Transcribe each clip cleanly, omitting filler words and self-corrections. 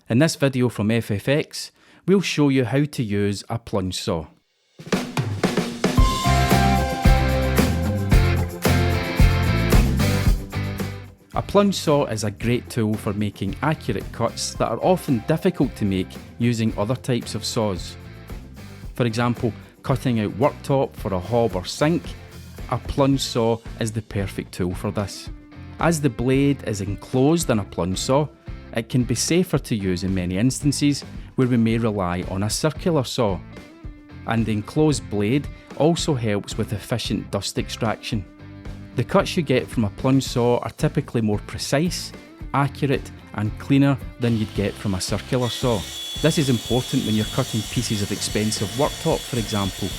In this video from FFX, we'll show you how to use a plunge saw. A plunge saw is a great tool for making accurate cuts that are often difficult to make using other types of saws. For example, cutting out worktop for a hob or sink, a plunge saw is the perfect tool for this. As the blade is enclosed in a plunge saw, it can be safer to use in many instances where we may rely on a circular saw. And the enclosed blade also helps with efficient dust extraction. The cuts you get from a plunge saw are typically more precise, accurate and cleaner than you'd get from a circular saw. This is important when you're cutting pieces of expensive worktop, for example,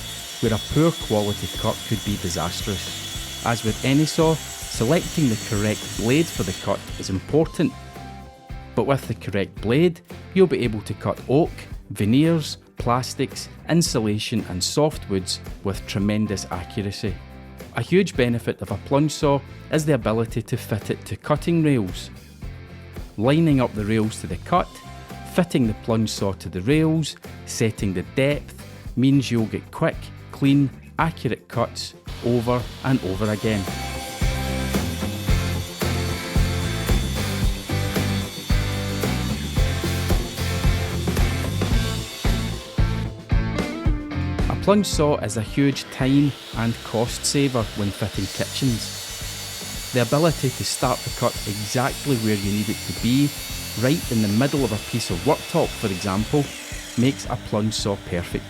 where a poor quality cut could be disastrous. As with any saw, selecting the correct blade for the cut is important. But with the correct blade, you'll be able to cut oak, veneers, plastics, insulation and softwoods with tremendous accuracy. A huge benefit of a plunge saw is the ability to fit it to cutting rails. Lining up the rails to the cut, fitting the plunge saw to the rails, setting the depth means you'll get quick, clean, accurate cuts over and over again. A plunge saw is a huge time and cost saver when fitting kitchens. The ability to start the cut exactly where you need it to be, right in the middle of a piece of worktop for example, makes a plunge saw perfect.